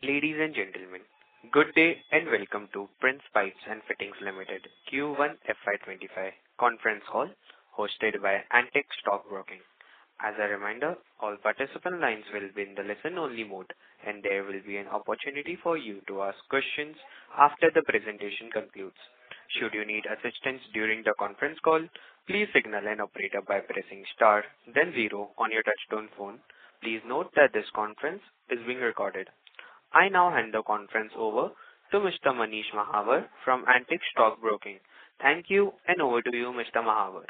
Ladies and gentlemen, good day and welcome to Prince Pipes and Fittings Limited Q1 FY25 conference call hosted by Antique Stock Broking. As a reminder, all participant lines will be in the listen-only mode, and there will be an opportunity for you to ask questions after the presentation concludes. Should you need assistance during the conference call, please signal an operator by pressing star, then 0 on your touchtone phone. Please note that this conference is being recorded. I now hand the conference over to Mr. Manish Mahawar from Antique Stock Broking. Thank you, and over to you, Mr. Mahawar.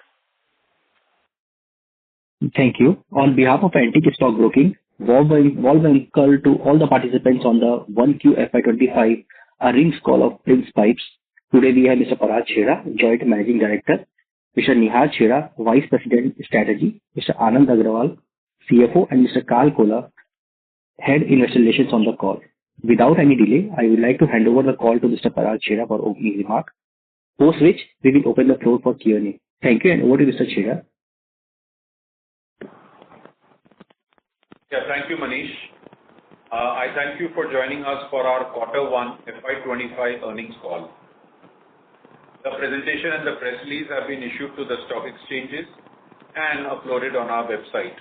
Thank you. On behalf of Antique Stock Broking, warm welcome to all the participants on the 1Q FY25 earnings call of Prince Pipes. Today we have Mr. Parag Chheda, Joint Managing Director, Mr. Nihar Chheda, Vice President Strategy, Mr. Anand Agrawal, CFO, and Mr. Karl Kola, Head Investor Relations on the call. Without any delay, I would like to hand over the call to Mr. Parag Chheda for opening remark, post which we will open the floor for Q&A. Thank you, and over to Mr. Chheda. Yeah, thank you, Manish. I thank you for joining us for our Q1 FY25 earnings call. The presentation and the press release have been issued to the stock exchanges and uploaded on our website.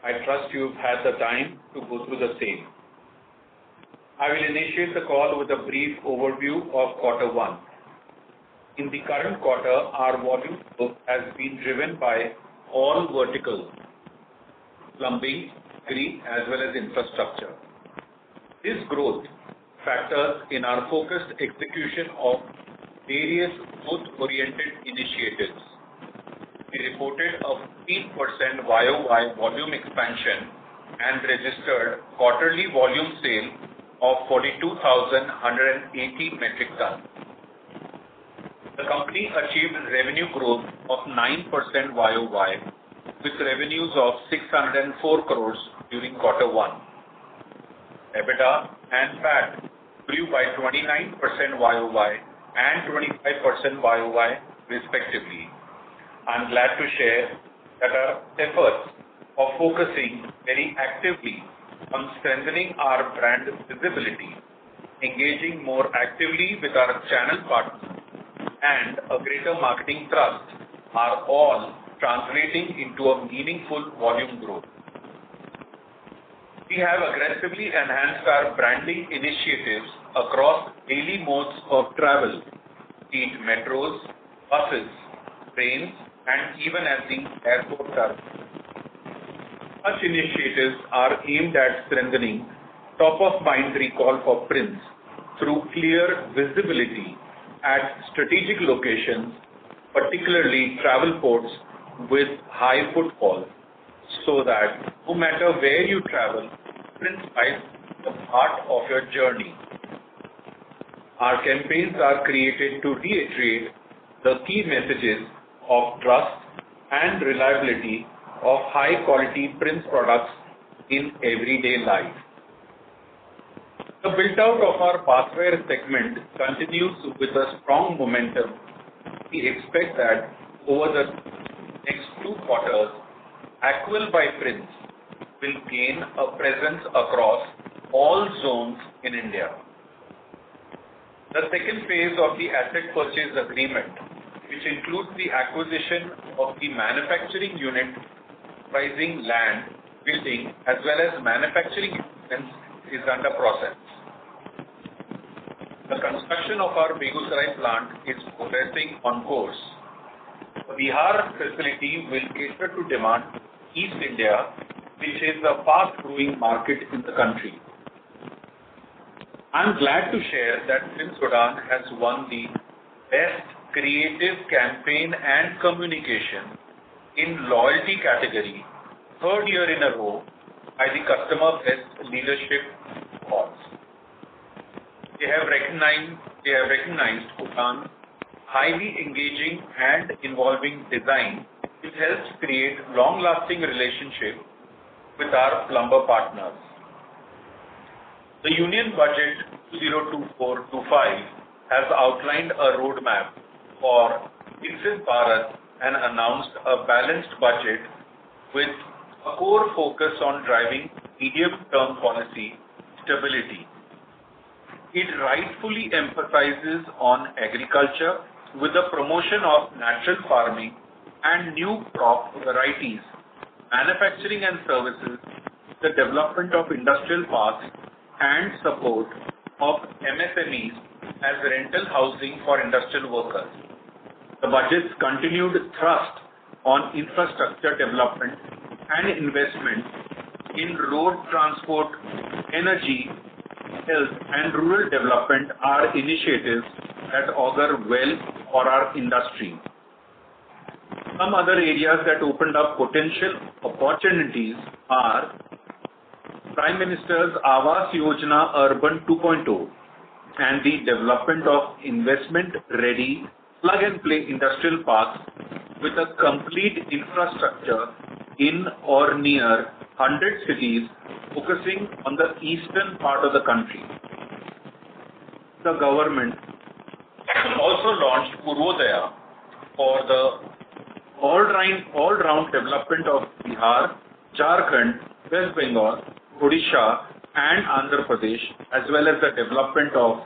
I trust you've had the time to go through the same. I will initiate the call with a brief overview of Q1. In the current quarter, our volume growth has been driven by all verticals, plumbing, agri, as well as infrastructure. This growth factors in our focused execution of various growth-oriented initiatives. We reported a 15% YOY volume expansion and registered quarterly volume sale of 42,180 metric tons. The company achieved revenue growth of 9% YOY with revenues of 604 crores during Q1. EBITDA and PAT grew by 29% YOY and 25% YOY respectively. I'm glad to share that our efforts of focusing very actively on strengthening our brand visibility, engaging more actively with our channel partners, and a greater marketing trust are all translating into a meaningful volume growth. We have aggressively enhanced our branding initiatives across daily modes of travel, be it metros, buses, trains, and even at the airport terminal. Such initiatives are aimed at strengthening top-of-mind recall for Prince through clear visibility at strategic locations, particularly travel ports with high footfall, so that no matter where you travel, Prince Pipes is a part of your journey. Our campaigns are created to reiterate the key messages of trust and reliability of high-quality Prince products in everyday life. The build-out of our bathware segment continues with a strong momentum. We expect that over the next 2 quarters, Aquel by Prince will gain a presence across all zones in India. The second phase of the asset purchase agreement, which includes the acquisition of the manufacturing unit comprising land, building, as well as manufacturing equipment, is under process. The construction of our Begusarai plant is progressing on course. The Bihar facility will cater to demand East India, which is a fast-growing market in the country. I'm glad to share that Prince Udaan has won the Best Creative Campaign and Communication in Loyalty category, 3rd year in a row by the Customer Best Leadership Awards. They have recognized Udaan's highly engaging and involving design, which helps create long-lasting relationship with our plumber partners. The Union Budget 2024-25 has outlined a roadmap for Viksit Bharat and announced a balanced budget with a core focus on driving medium-term policy stability It rightfully emphasizes on agriculture with the promotion of natural farming and new crop varieties, manufacturing and services, the development of industrial parks, and support of MSMEs as rental housing for industrial workers. The budget's continued thrust on infrastructure development and investment in road transport, energy, health, and rural development are initiatives that augur well for our industry. Some other areas that opened up potential opportunities are Prime Minister's Awas Yojana Urban 2.0 and the development of investment-ready plug-and-play industrial parks with a complete infrastructure in or near 100 cities focusing on the eastern part of the country. The government also launched Purvodaya for the all-round development of Bihar, Jharkhand, West Bengal, Odisha, and Andhra Pradesh, as well as the development of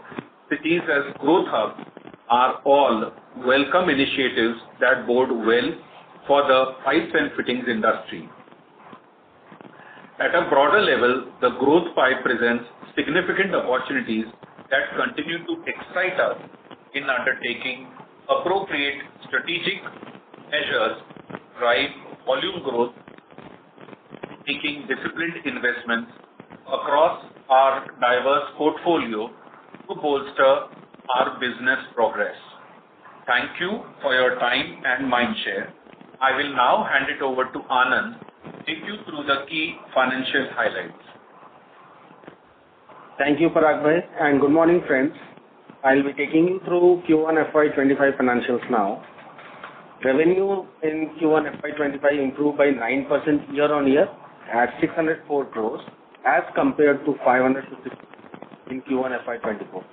cities as growth hubs, are all welcome initiatives that bode well for the pipes and fittings industry. At a broader level, the growth pipe presents significant opportunities that continue to excite us in undertaking appropriate strategic measures, drive volume growth, making disciplined investments across our diverse portfolio to bolster our business progress. Thank you for your time and mindshare. I will now hand it over to Anand to take you through the key financial highlights. Thank you, Parag bhai, and good morning, friends. I'll be taking you through Q1 FY25 financials now. Revenue in Q1 FY25 improved by 9% year-on-year at 604 crores as compared to 550 in Q1 FY24.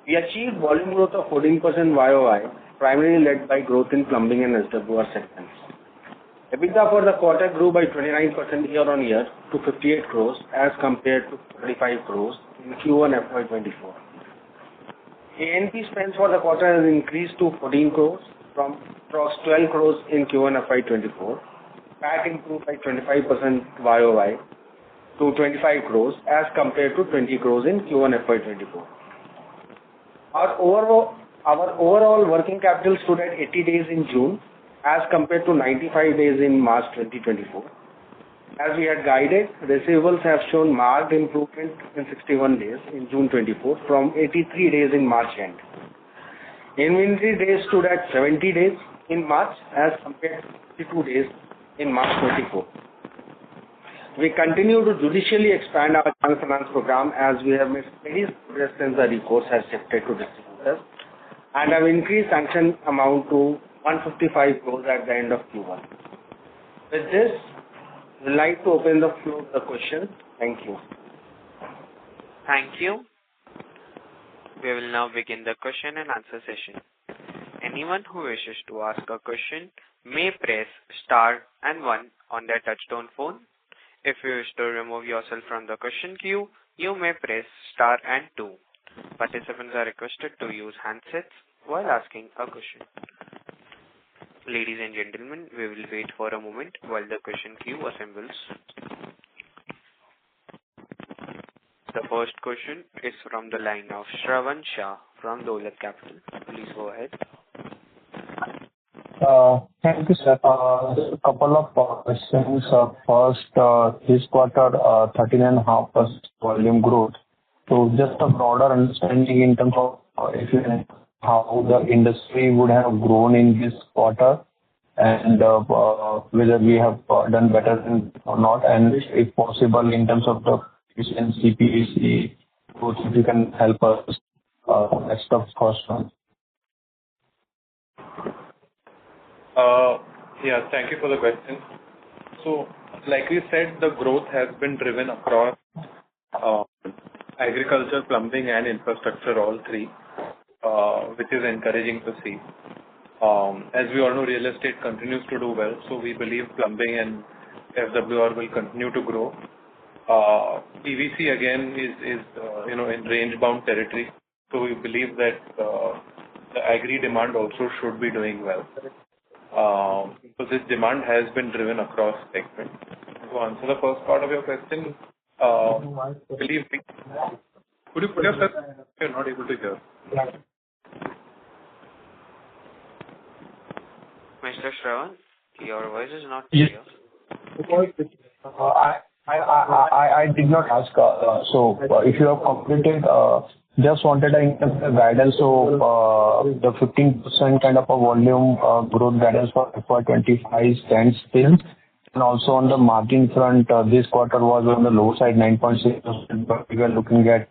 We achieved volume growth of 14% YOY, primarily led by growth in plumbing and SWR segments. EBITDA for the quarter grew by 29% year-on-year to 58 crores as compared to 35 crores in Q1 FY24. A&P spends for the quarter has increased to 14 crores from 12 crores in Q1 FY24. PAT improved by 25% YOY to 25 crores as compared to 20 crores in Q1 FY24. Our overall working capital stood at 80 days in June as compared to 95 days in March 2024. As we had guided, receivables have shown marked improvement in 61 days in June 24 from 83 days in March end. Inventory days stood at 70 days in March as compared to 52 days in March 24. We continue to judicially expand our channel finance program as we have made steady progress since the recourse has shifted to distributors and have increased sanction amount to 155 crores at the end of Q1. With this, we'd like to open the floor to the questions. Thank you. Thank you. We will now begin the question and answer session. Anyone who wishes to ask a question may press star and 1 on their touchtone phone. If you wish to remove yourself from the question queue, you may press star and 2. Participants are requested to use handsets while asking a question. Ladies and gentlemen, we will wait for a moment while the question queue assembles. The first question is from the line of Shravan Shah from Dolat Capital. Please go ahead. Thank you, sir. Just a couple of questions. First, this quarter, 13.5% volume growth. So just a broader understanding in terms of how the industry would have grown in this quarter and whether we have done better or not, and if possible in terms of the efficiency, PVC, both if you can help us. That's the first one. Yeah, thank you for the question. So, like we said, the growth has been driven across agriculture, plumbing, and infrastructure, all three, which is encouraging to see. As we all know, real estate continues to do well, so we believe plumbing and FWR will continue to grow. PVC again is in range bound territory. So we believe that the agri demand also should be doing well. So this demand has been driven across segments. To answer the first part of your question, believe me. Could you put yourself? You're not able to hear. Mr. Shravan, your voice is not clear. I did not ask. So if you have completed, just wanted a guidance. So the 15% kind of a volume growth guidance for FY25 stands still. And also on the margin front, this quarter was on the low side, 9.6%, but we were looking at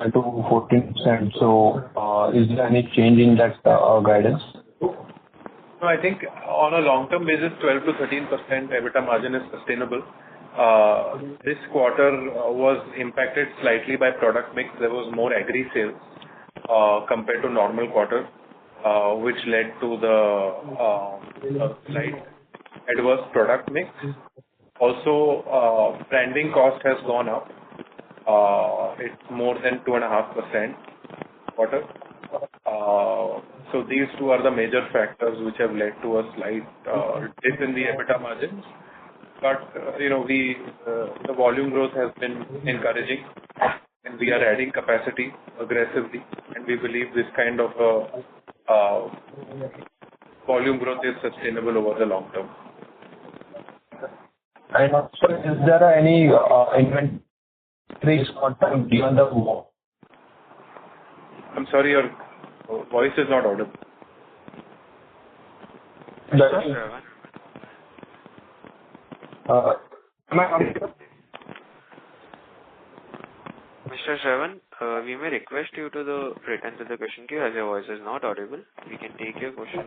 to 14%. So is there any change in that guidance? No, I think on a long-term basis, 12 to 13% EBITDA margin is sustainable. This quarter was impacted slightly by product mix. There was more agri sales compared to normal quarter, which led to the slight adverse product mix. Also, branding cost has gone up. It's more than 2.5% quarter. So these two are the major factors which have led to a slight dip in the EBITDA margins. But the volume growth has been encouraging, and we are adding capacity aggressively, and we believe this kind of volume growth is sustainable over the long term. And also, is there any inventory short-term beyond the war? I'm sorry, your voice is not audible. Mr. Shravan. Mr. Shravan, we may request you to return to the question queue as your voice is not audible. We can take your question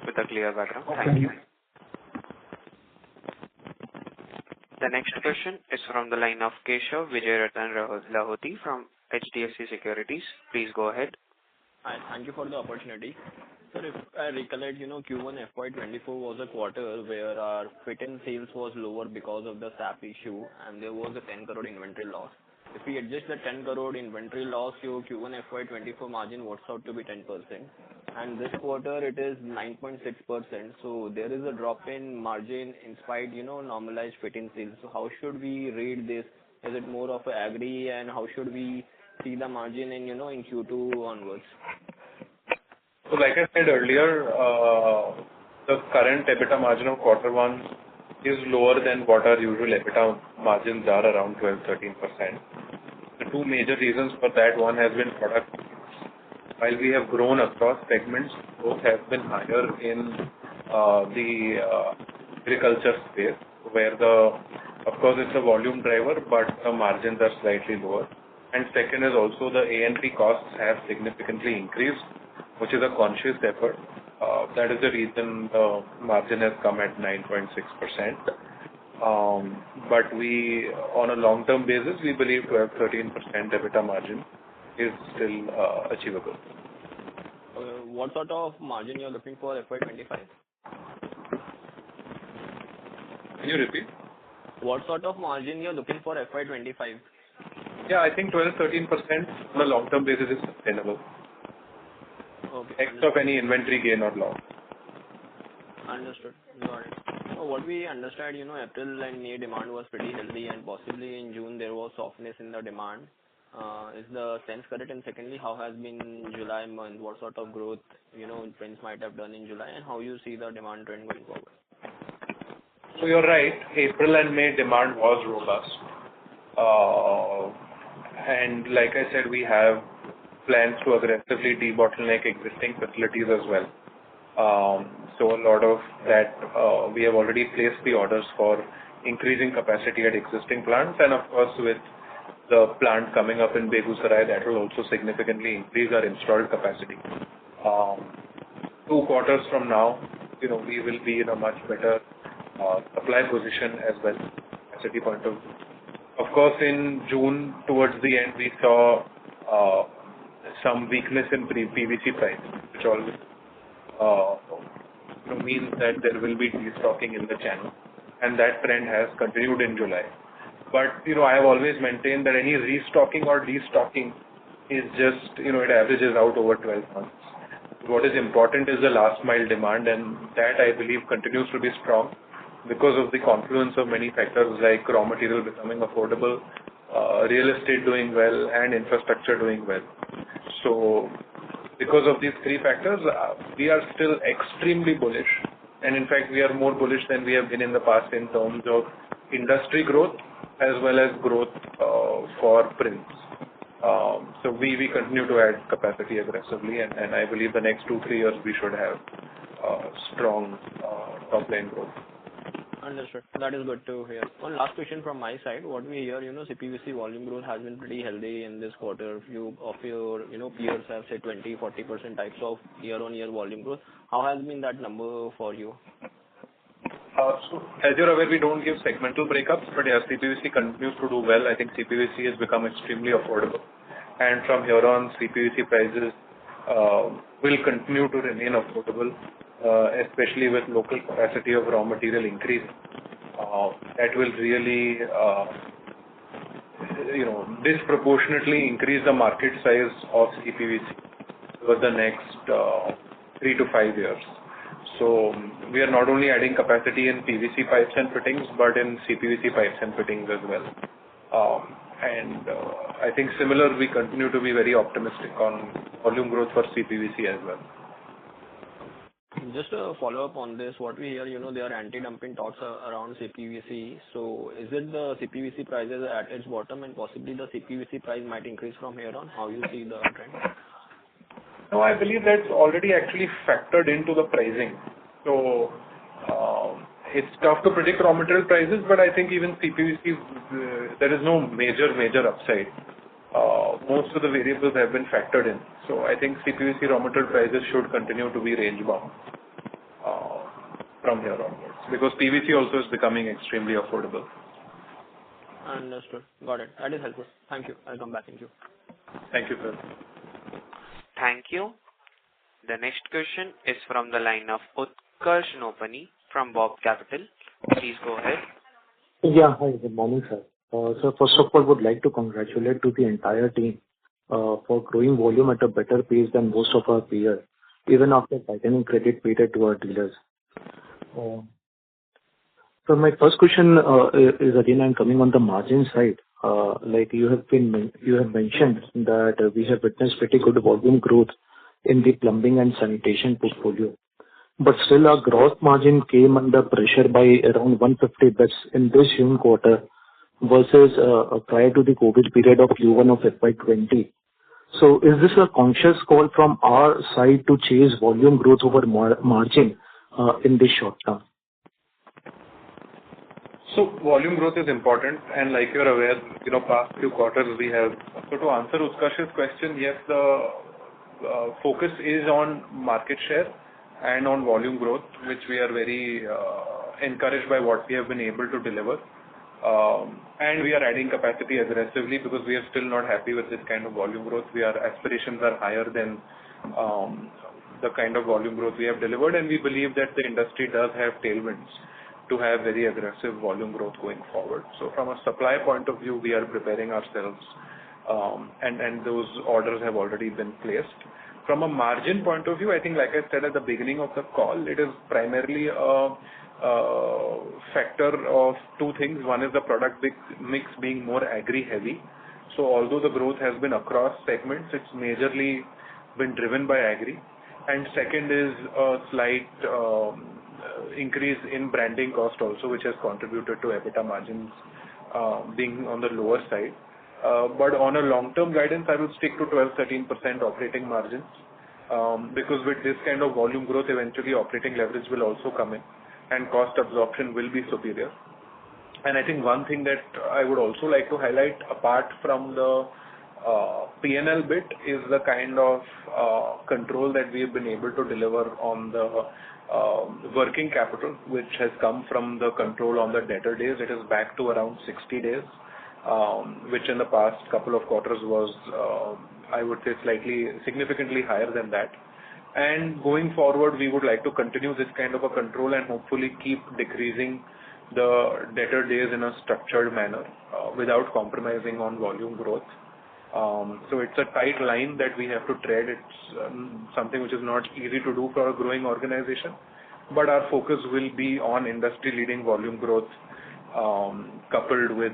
with a clear background. Thank you. The next question is from the line of Keshav Vijayaratan Lahoti from HDFC Securities. Please go ahead. Hi, thank you for the opportunity. Sir, if I recollect, Q1 FY24 was a quarter where our fit-in sales was lower because of the SAP issue, and there was a 10 crore inventory loss. If we adjust the 10 crore inventory loss, your Q1 FY24 margin works out to be 10%. And this quarter, it is 9.6%. So there is a drop in margin in spite, normalized fit-in sales. So how should we read this? Is it more of an agri, and how should we see the margin in Q2 onwards? So like I said earlier, the current EBITDA margin of Q1 is lower than what our usual EBITDA margins are, around 12-13%. The two major reasons for that, one has been product mix. While we have grown across segments, both have been higher in the agriculture space, where of course it's a volume driver, but the margins are slightly lower. And second is also the A&P costs have significantly increased, which is a conscious effort. That is the reason the margin has come at 9.6%. But we, on a long-term basis, we believe 12-13% EBITDA margin is still achievable. What sort of margin you're looking for FY25? Can you repeat? What sort of margin you're looking for FY25? Yeah, I think 12-13% on a long-term basis is sustainable. Okay. X of any inventory gain or loss. Understood. Got it. So what we understand, April and May demand was pretty healthy, and possibly in June there was softness in the demand. Is the sense correct? And secondly, how has been July month? What sort of growth, trends might have done in July, and how you see the demand trend going forward? So you're right. April and May demand was robust. And like I said, we have plans to aggressively debottleneck existing facilities as well. So a lot of that, we have already placed the orders for increasing capacity at existing plants, and of course with the plant coming up in Begusarai, that will also significantly increase our installed capacity. 2 quarters from now, we will be in a much better supply position as well, capacity point of view. Of course, in June, towards the end, we saw some weakness in PVC price, which always means that there will be destocking in the channel, and that trend has continued in July. But, I have always maintained that any restocking or destocking is just, it averages out over 12 months. What is important is the last mile demand, and that I believe continues to be strong because of the confluence of many factors like raw material becoming affordable, real estate doing well, and infrastructure doing well. So because of these three factors, we are still extremely bullish. And in fact, we are more bullish than we have been in the past in terms of industry growth as well as growth for Prince. So we continue to add capacity aggressively, and I believe the next 2-3 years we should have strong top line growth. Understood. That is good to hear. One last question from my side. What we hear, CPVC volume growth has been pretty healthy in this quarter. Few of your, peers have said 20-40% types of year-on-year volume growth. How has been that number for you? So as you're aware, we don't give segmental breakups, but yeah, CPVC continues to do well. I think CPVC has become extremely affordable, and from here on, CPVC prices will continue to remain affordable, especially with local capacity of raw material increase. That will really, disproportionately increase the market size of CPVC over the next 3 to 5 years. So we are not only adding capacity in PVC pipes and fittings, but in CPVC pipes and fittings as well. And I think similar, we continue to be very optimistic on volume growth for CPVC as well. Just a follow-up on this, what we hear, there are anti-dumping talks around CPVC. So is it the CPVC prices at its bottom and possibly the CPVC price might increase from here on? How you see the trend? No, I believe that's already actually factored into the pricing. So it's tough to predict raw material prices, but I think even CPVC, there is no major upside. Most of the variables have been factored in. So I think CPVC raw material prices should continue to be range bound from here onwards, because PVC also is becoming extremely affordable. Understood. Got it. That is helpful. Thank you. I'll come back in queue. Thank you, sir. Thank you. The next question is from the line of Utkarsh Nopany from Bob Capital. Please go ahead. Yeah. Hi, good morning, sir. So first of all, would like to congratulate to the entire team for growing volume at a better pace than most of our peers, even after tightening credit period to our dealers. So my first question is again, I'm coming on the margin side. Like you have mentioned that we have witnessed pretty good volume growth in the plumbing and sanitation portfolio, but still our gross margin came under pressure by around 150 bits in this June quarter versus prior to the COVID period of Q1 of FY20. So is this a conscious call from our side to chase volume growth over margin in the short term? So volume growth is important, and like you're aware, past few quarters we have. So to answer Utkarsh's question, yes, the focus is on market share and on volume growth, which we are very encouraged by what we have been able to deliver. And we are adding capacity aggressively because we are still not happy with this kind of volume growth. Our aspirations are higher than the kind of volume growth we have delivered, and we believe that the industry does have tailwinds to have very aggressive volume growth going forward. So from a supply point of view, we are preparing ourselves, and those orders have already been placed. From a margin point of view, I think, like I said at the beginning of the call, it is primarily a factor of two things. One is the product mix being more agri-heavy. So although the growth has been across segments, it's majorly been driven by agri. And second is a slight increase in branding cost also, which has contributed to EBITDA margins being on the lower side. But on a long-term guidance, I would stick to 12-13% operating margins, because with this kind of volume growth, eventually operating leverage will also come in and cost absorption will be superior. And I think one thing that I would also like to highlight, apart from the P&L bit, is the kind of control that we have been able to deliver on the working capital, which has come from the control on the debtor days. It is back to around 60 days, which in the past couple of quarters was, I would say, significantly higher than that. And going forward, we would like to continue this kind of a control and hopefully keep decreasing the debtor days in a structured manner without compromising on volume growth. So it's a tight line that we have to tread. It's something which is not easy to do for a growing organization, but our focus will be on industry-leading volume growth, coupled with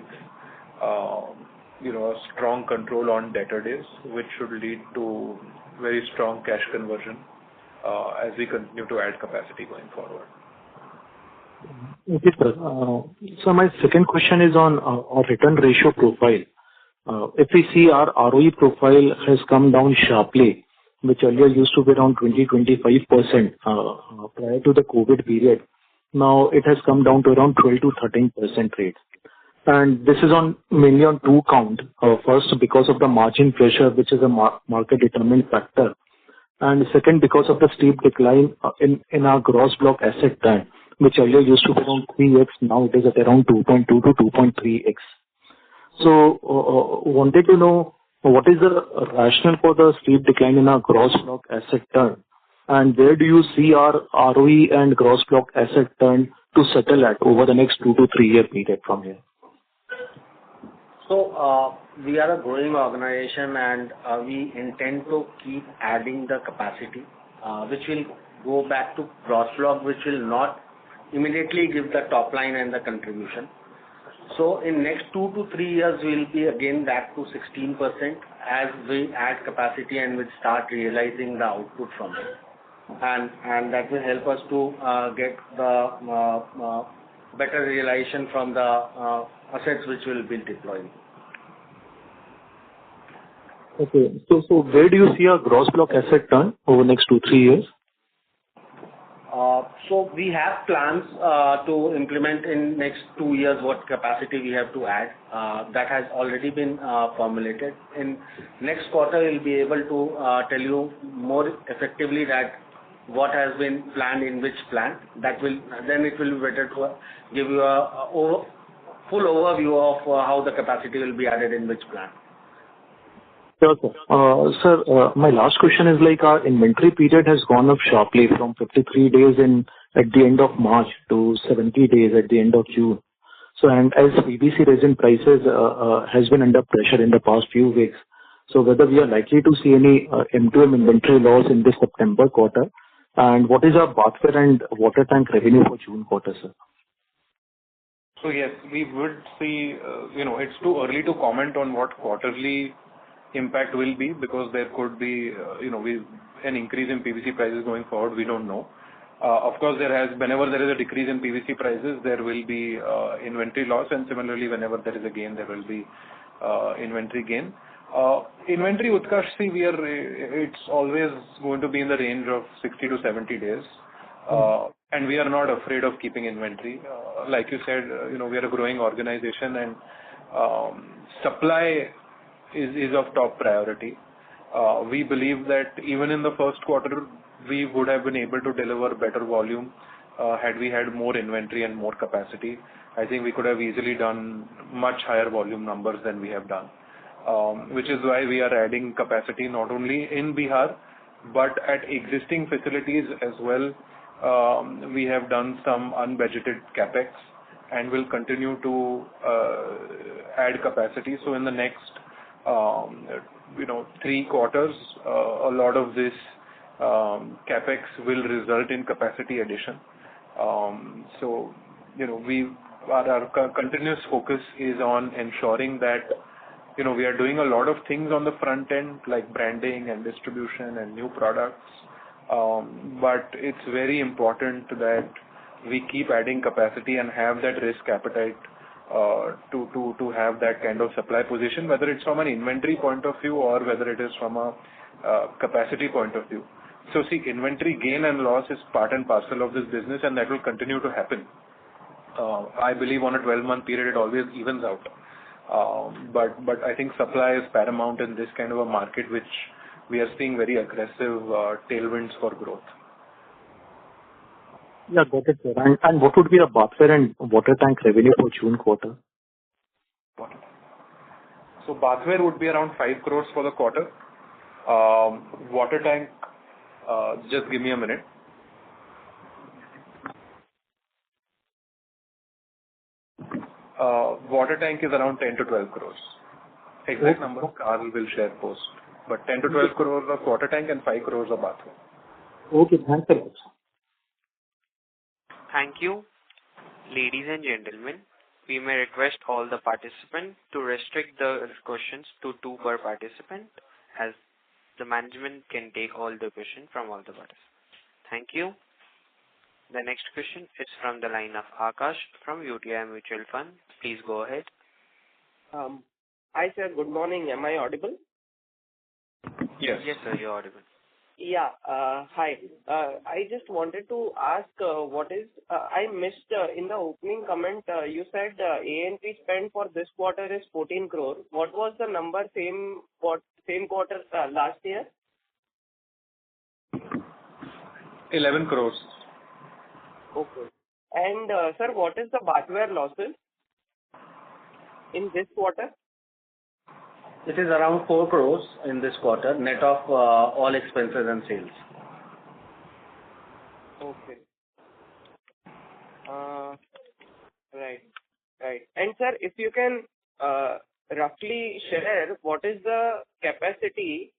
a strong control on debtor days, which should lead to very strong cash conversion as we continue to add capacity going forward. Okay, sir. So my second question is on our return ratio profile. If we see our ROE profile has come down sharply, which earlier used to be around 20-25% prior to the COVID period. Now it has come down to around 12-13% rate. And this is mainly on two counts. First, because of the margin pressure, which is a market determined factor. And second, because of the steep decline in our gross block asset turn, which earlier used to be around 3x, now it is at around 2.2 to 2.3x. So, wanted to know what is the rationale for the steep decline in our gross block asset turn, and where do you see our ROE and gross block asset turn to settle at over the next 2 to 3 year period from here? So, we are a growing organization and we intend to keep adding the capacity, which will go back to gross block, which will not immediately give the top line and the contribution. So in next 2 to 3 years, we will be again back to 16% as we add capacity and will start realizing the output from it. And that will help us to get the better realization from the assets which will be deployed. Okay. So where do you see our gross block asset turn over the next 2-3 years? So we have plans to implement in next 2 years what capacity we have to add. That has already been formulated. In next quarter, we'll be able to tell you more effectively that what has been planned in which plant. Then it will be better to give you a full overview of how the capacity will be added in which plant. Sure, sir. Sir, my last question is like our inventory period has gone up sharply from 53 days at the end of March to 70 days at the end of June. So, and as PVC resin prices has been under pressure in the past few weeks, so whether we are likely to see any M2M inventory loss in this September quarter, and what is our bathware and water tank revenue for June quarter, sir? So yes, we would see, it's too early to comment on what quarterly impact will be, because there could be, an increase in PVC prices going forward. We don't know. Of course, whenever there is a decrease in PVC prices, there will be inventory loss, and similarly, whenever there is a gain, there will be inventory gain. Inventory, Utkarsh, it's always going to be in the range of 60 to 70 days. And we are not afraid of keeping inventory. Like you said, we are a growing organization, and supply is of top priority. We believe that even in the first quarter, we would have been able to deliver better volume had we had more inventory and more capacity. I think we could have easily done much higher volume numbers than we have done, which is why we are adding capacity not only in Bihar, but at existing facilities as well. We have done some unbudgeted capex and will continue to add capacity. So in the next 3 quarters, a lot of this capex will result in capacity addition. So, our continuous focus is on ensuring that, we are doing a lot of things on the front end, like branding and distribution and new products. But it's very important that we keep adding capacity and have that risk appetite to have that kind of supply position, whether it's from an inventory point of view or whether it is from a capacity point of view. So see, inventory gain and loss is part and parcel of this business, and that will continue to happen. I believe on a 12-month period, it always evens out. But I think supply is paramount in this kind of a market, which we are seeing very aggressive tailwinds for growth. Yeah, got it, sir. And what would be a bathware and water tank revenue for June quarter? So bathware would be around 5 crores for the quarter. Water tank, just give me a minute. Water tank is around 10 to 12 crores. Exact number Carl will share post. But 10 to 12 crores of water tank and 5 crores of bathroom. Okay, thanks a lot. Thank you. Ladies and gentlemen, we may request all the participants to restrict the questions to 2 per participant, as the management can take all the questions from all the participants. Thank you. The next question is from the line of Akash from UTI Mutual Fund. Please go ahead. Hi, sir. Good morning. Am I audible? Yes. Yes, sir, you're audible. Yeah. Hi. I just wanted to ask, I missed in the opening comment, you said A&P spend for this quarter is 14 crore. What was the number same quarter last year? 11 crores. Okay. And sir, what is the bathware losses in this quarter? It is around 4 crores in this quarter, net of all expenses and sales. Okay. Right. And sir, if you can roughly share what is the capacity,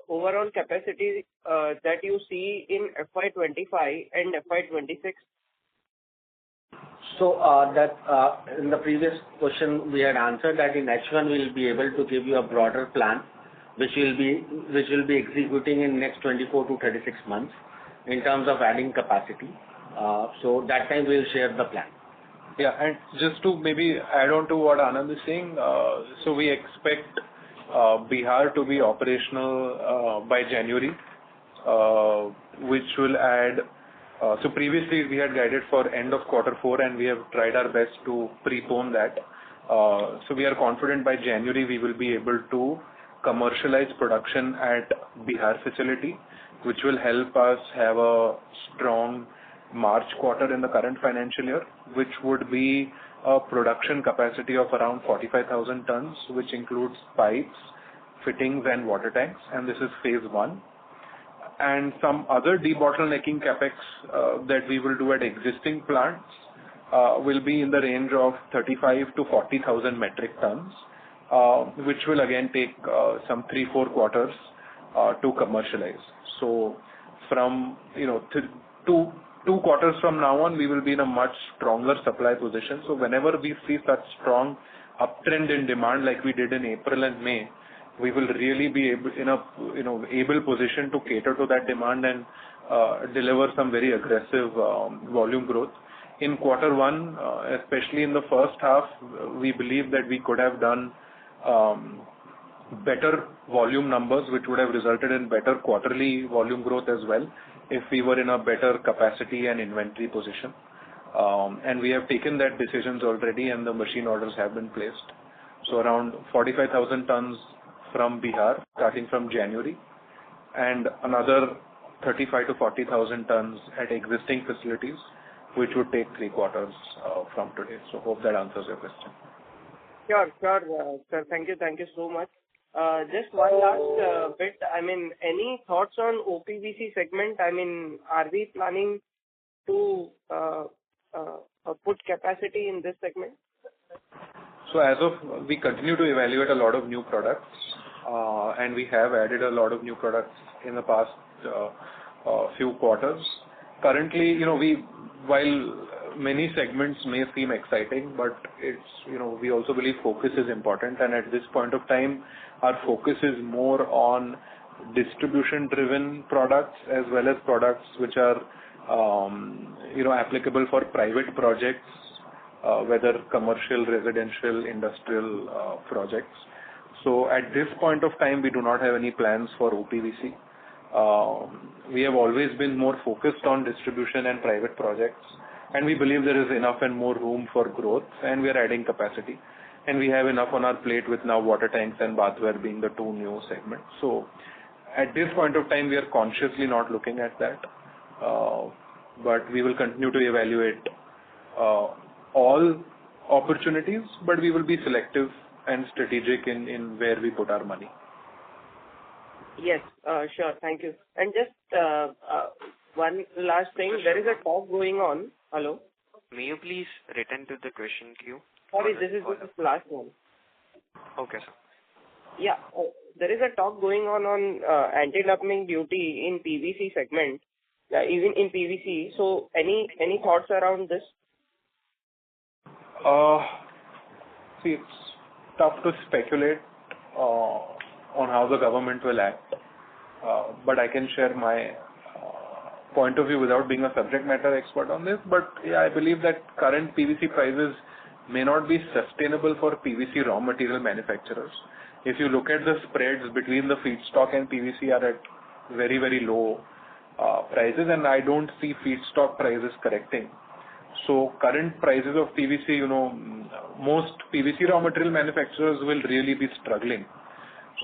overall capacity that you see in FY25 and FY26? So that in the previous question we had answered that in H1 we will be able to give you a broader plan, which will be executing in next 24 to 36 months in terms of adding capacity. So that time we will share the plan. Yeah, and just to maybe add on to what Anand is saying, so we expect Bihar to be operational by January, which will add. So previously we had guided for end of quarter 4 and we have tried our best to prepone that. So we are confident by January we will be able to commercialize production at Bihar facility, which will help us have a strong March quarter in the current financial year, which would be a production capacity of around 45,000 tons, which includes pipes, fittings and water tanks, and this is phase 1. And some other debottlenecking capex that we will do at existing plants will be in the range of 35 to 40,000 metric tons, which will again take some 3-4 quarters to commercialize. So from 2 quarters from now on, we will be in a much stronger supply position. So whenever we see such strong uptrend in demand like we did in April and May, we will really be able position to cater to that demand and deliver some very aggressive volume growth. In quarter 1, especially in the first half, we believe that we could have done better volume numbers, which would have resulted in better quarterly volume growth as well if we were in a better capacity and inventory position. And we have taken that decisions already and the machine orders have been placed. So around 45,000 tons from Bihar starting from January and another 35 to 40,000 tons at existing facilities, which would take 3 quarters from today. So hope that answers your question. Sure, sir. Thank you so much. Just one last bit. I mean, any thoughts on OPVC segment? I mean, are we planning to put capacity in this segment? So we continue to evaluate a lot of new products, and we have added a lot of new products in the past few quarters. Currently, while many segments may seem exciting, but it's, we also believe focus is important. And at this point of time, our focus is more on distribution-driven products as well as products which are, applicable for private projects, whether commercial, residential, industrial projects. So at this point of time, we do not have any plans for OPVC. We have always been more focused on distribution and private projects, and we believe there is enough and more room for growth, and we are adding capacity. And we have enough on our plate with now water tanks and bathware being the 2 new segments. So at this point of time, we are consciously not looking at that, but we will continue to evaluate all opportunities, but we will be selective and strategic in where we put our money. Yes, sure. Thank you. And just one last thing. There is a talk going on. Hello? May you please return to the question queue? Sorry, this is the last one. Okay, sir. Yeah. There is a talk going on anti-dumping duty in PVC segment, even in PVC. So any thoughts around this? See, it's tough to speculate on how the government will act, but I can share my point of view without being a subject matter expert on this. But yeah, I believe that current PVC prices may not be sustainable for PVC raw material manufacturers. If you look at the spreads between the feedstock and PVC are at very, very low prices, and I don't see feedstock prices correcting. So current prices of PVC, most PVC raw material manufacturers will really be struggling.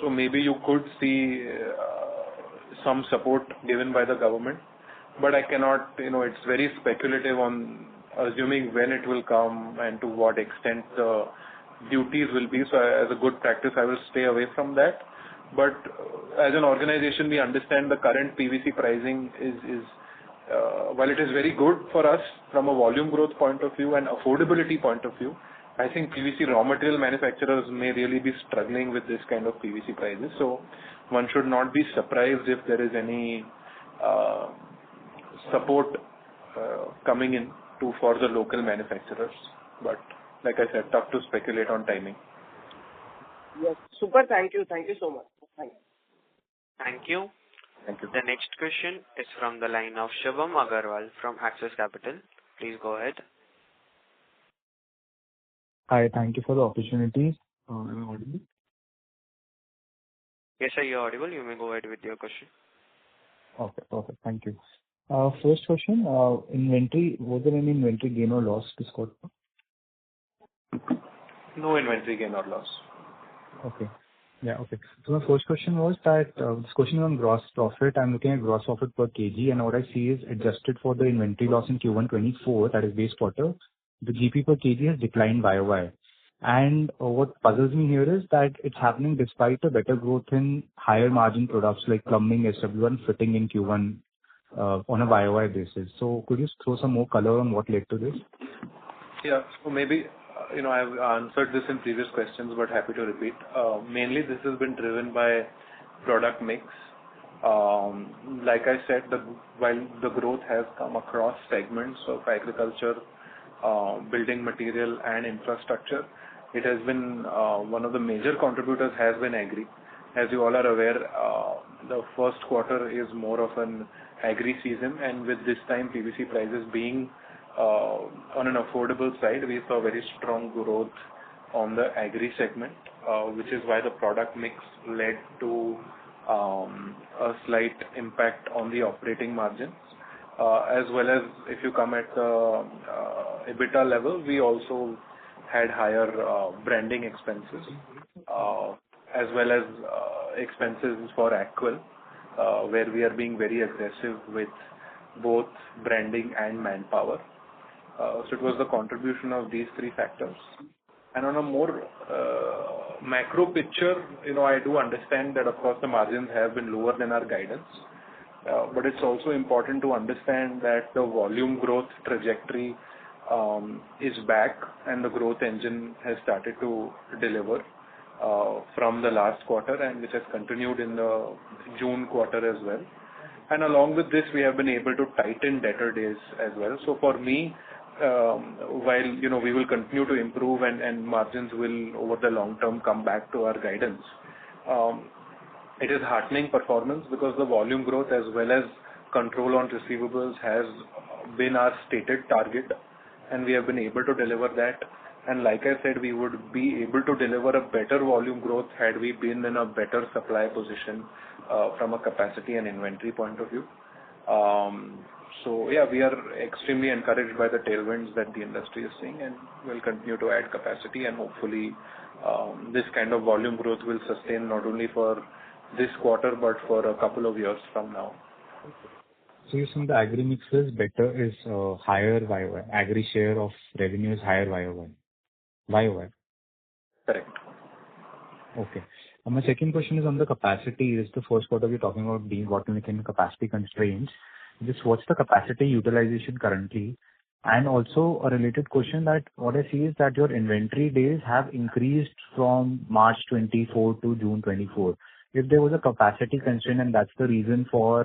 So maybe you could see some support given by the government, but I cannot, it's very speculative on assuming when it will come and to what extent the duties will be. So as a good practice, I will stay away from that. But as an organization, we understand the current PVC pricing is while it is very good for us from a volume growth point of view and affordability point of view, I think PVC raw material manufacturers may really be struggling with this kind of PVC prices. So one should not be surprised if there is any support coming in for the local manufacturers. But like I said, tough to speculate on timing. Yes, super. Thank you. Thank you so much. Thank you. Thank you. Thank you. The next question is from the line of Shubham Agarwal from Axis Capital. Please go ahead. Hi, thank you for the opportunity. Am I audible? Yes, sir, you're audible. You may go ahead with your question. Okay, perfect. Thank you. First question, inventory, was there any inventory gain or loss this quarter? No inventory gain or loss. Okay. Yeah, okay. So my first question was that, this question on gross profit, I'm looking at gross profit per kg, and what I see is adjusted for the inventory loss in Q1'24, that is base quarter, the GP per kg has declined YOY. And what puzzles me here is that it's happening despite a better growth in higher margin products like plumbing, SW, and fitting in Q1 on a YOY basis. So could you throw some more color on what led to this? Yeah, so maybe I've answered this in previous questions, but happy to repeat. Mainly this has been driven by product mix. Like I said, while the growth has come across segments of agriculture, building material and infrastructure, it has been one of the major contributors has been agri. As you all are aware, the first quarter is more of an agri season, and with this time PVC prices being on an affordable side, we saw very strong growth on the agri segment, which is why the product mix led to a slight impact on the operating margins. As well as if you come at the EBITDA level, we also had higher branding expenses, as well as expenses for Aquil, where we are being very aggressive with both branding and manpower. So it was the contribution of these three factors. And on a more macro picture, I do understand that of course the margins have been lower than our guidance. But it's also important to understand that the volume growth trajectory is back, and the growth engine has started to deliver from the last quarter, and which has continued in the June quarter as well. And along with this, we have been able to tighten debtor days as well. So for me, while we will continue to improve and margins will over the long term come back to our guidance, it is heartening performance because the volume growth as well as control on receivables has been our stated target, and we have been able to deliver that. And like I said, we would be able to deliver a better volume growth had we been in a better supply position from a capacity and inventory point of view. So yeah, we are extremely encouraged by the tailwinds that the industry is seeing, and will continue to add capacity, and hopefully this kind of volume growth will sustain not only for this quarter but for a couple of years from now. So you're saying the agri mix is better, is higher YOY. Agri share of revenue is higher YOY. Correct. Okay. My second question is on the capacity. Is the first quarter we're talking about being bottleneck and capacity constraints. Just what's the capacity utilization currently? And also a related question that what I see is that your inventory days have increased from March 24 to June 24. If there was a capacity constraint and that's the reason for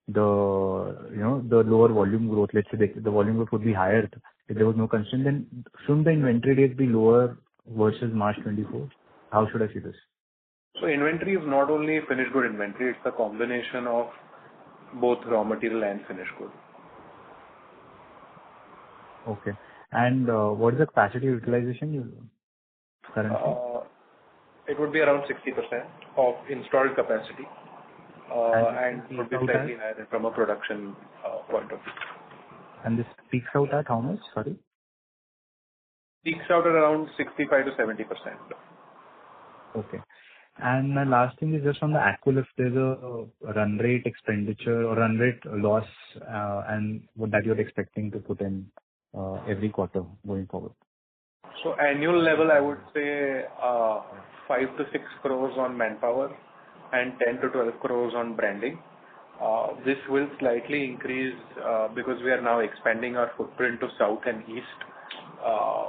the lower volume growth, let's say the volume growth would be higher if there was no constraint, then shouldn't the inventory days be lower versus March 24? How should I see this? So inventory is not only finished good inventory, it's a combination of both raw material and finished good. Okay. And what is the capacity utilization currently? It would be around 60% of installed capacity, and would be slightly higher from a production point of view. And this peaks out at how much? Sorry? Peaks out at around 65 to 70%. Okay. And my last thing is just on the Aqualift, there's a run rate expenditure or run rate loss, and what that you're expecting to put in every quarter going forward. So annual level, I would say 5 to 6 crores on manpower and 10 to 12 crores on branding. This will slightly increase because we are now expanding our footprint to south and east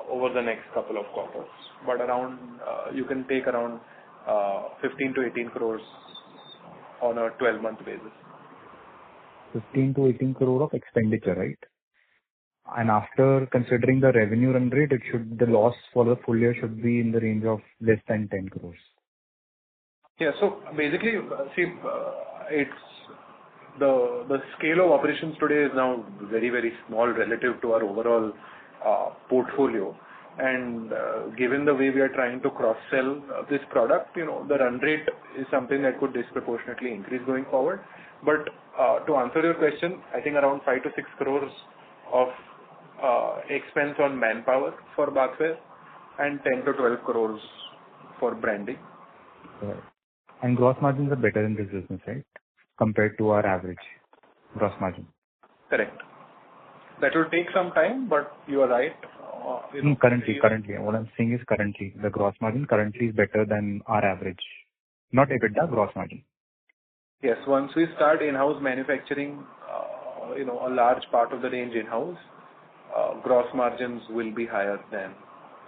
over the next couple of quarters. But around, you can take around 15 to 18 crores on a 12-month basis. 15 to 18 crore of expenditure, right? And after considering the revenue run rate, the loss for the full year should be in the range of less than 10 crores. Yeah. So basically, it's the scale of operations today is now very, very small relative to our overall portfolio. And given the way we are trying to cross-sell this product, the run rate is something that could disproportionately increase going forward. But to answer your question, I think around 5 to 6 crores of expense on manpower for bathware and 10 to 12 crores for branding. Right. And gross margins are better in this business, right? Compared to our average gross margin. Correct. That will take some time, but you are right. Currently, what I'm saying is currently, the gross margin currently is better than our average. Not EBITDA, gross margin. Yes, once we start in-house manufacturing, a large part of the range in-house, gross margins will be higher than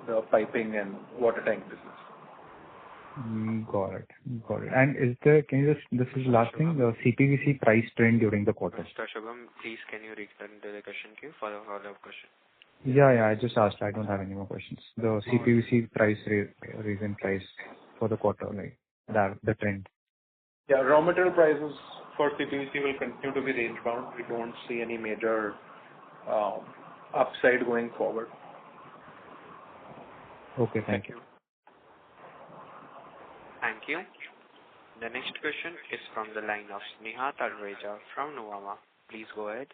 the piping and water tank business. Got it. And this is the last thing, the CPVC price trend during the quarter. Mr. Shubham, please can you return to the question queue for a follow-up question? Yeah, I just asked. I don't have any more questions. The CPVC price reason price for the quarter, like the trend. Yeah, raw material prices for CPVC will continue to be range bound. We don't see any major upside going forward. Okay, thank you. Thank you. The next question is from the line of Sneha Talreja from Nuvama. Please go ahead.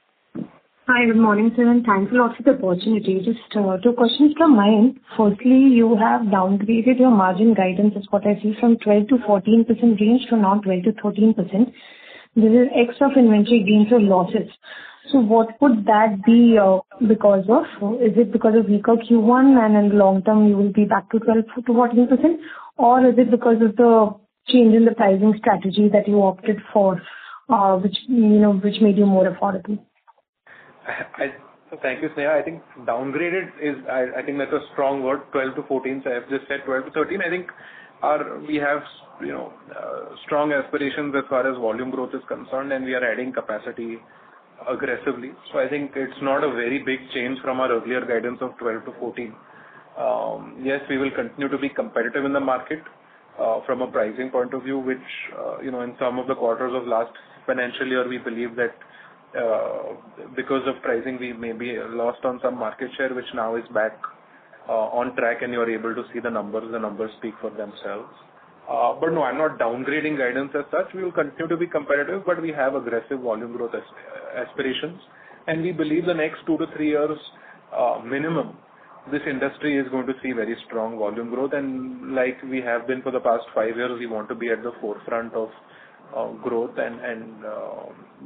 Hi, good morning, sir, and thanks a lot for the opportunity. Just two questions from my end. Firstly, you have downgraded your margin guidance, is what I see, from 12 to 14% range to now 12 to 13%. This is X of inventory gains or losses. So what would that be because of? Is it because of weaker Q1 and in the long term you will be back to 12 to 14%? Or is it because of the change in the pricing strategy that you opted for, which made you more affordable? So thank you, Sneha. I think downgraded is, I think that's a strong word, 12 to 14. So I've just said 12 to 13. I think we have, strong aspirations as far as volume growth is concerned, and we are adding capacity aggressively. So I think it's not a very big change from our earlier guidance of 12 to 14. Yes, we will continue to be competitive in the market from a pricing point of view, which, in some of the quarters of last financial year, we believe that because of pricing, we may be lost on some market share, which now is back on track, and you're able to see the numbers. The numbers speak for themselves. But no, I'm not downgrading guidance as such. We will continue to be competitive, but we have aggressive volume growth aspirations. And we believe the next 2 to 3 years minimum, this industry is going to see very strong volume growth. And like we have been for the past 5 years, we want to be at the forefront of growth and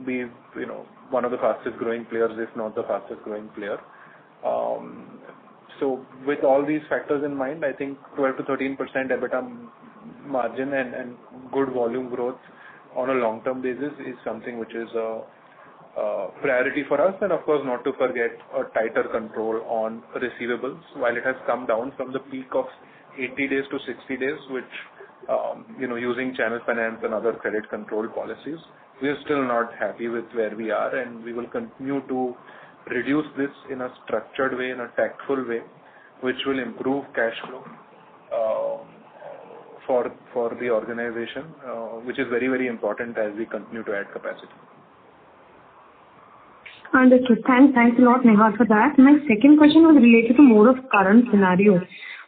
be one of the fastest growing players, if not the fastest growing player. So with all these factors in mind, I think 12 to 13% EBITDA margin and good volume growth on a long term basis is something which is priority for us, and of course not to forget a tighter control on receivables. While it has come down from the peak of 80 days to 60 days, which using channel finance and other credit control policies, we are still not happy with where we are, and we will continue to reduce this in a structured way, in a tactful way, which will improve cash flow for the organization, which is very, very important as we continue to add capacity. Understood. Thanks a lot, Nihar, for that. My second question was related to more of current scenario.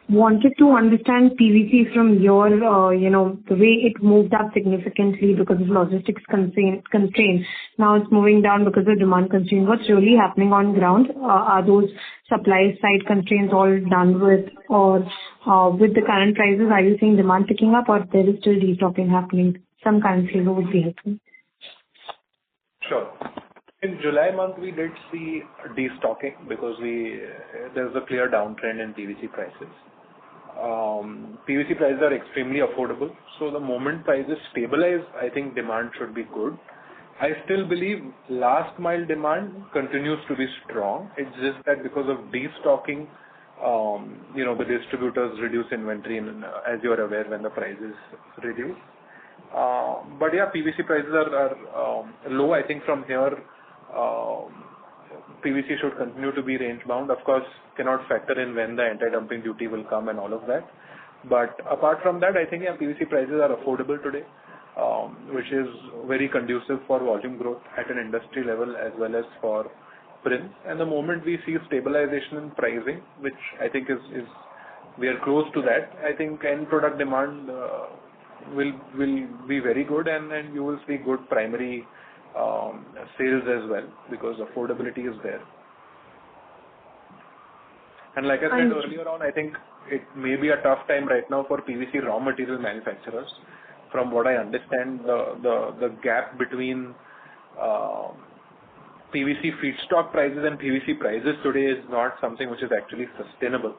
Wanted to understand PVC from your, the way it moved up significantly because of logistics constraints. Now it's moving down because of demand constraints. What's really happening on ground? Are those supply side constraints all done with, or with the current prices, are you seeing demand picking up, or there is still destocking happening? Some kind of flavor would be helpful. Sure. In July month, we did see destocking because there's a clear downtrend in PVC prices. PVC prices are extremely affordable, so the moment prices stabilize, I think demand should be good. I still believe last mile demand continues to be strong. It's just that because of destocking, the distributors reduce inventory, and as you are aware, when the prices reduce. But yeah, PVC prices are low. I think from here, PVC should continue to be range bound. Of course, cannot factor in when the anti-dumping duty will come and all of that. But apart from that, I think PVC prices are affordable today, which is very conducive for volume growth at an industry level as well as for Prince. And the moment we see stabilization in pricing, which I think is we are close to that, I think end product demand will be very good, and you will see good primary sales as well, because affordability is there. And like I said earlier on, I think it may be a tough time right now for PVC raw material manufacturers. From what I understand, the gap between PVC feedstock prices and PVC prices today is not something which is actually sustainable.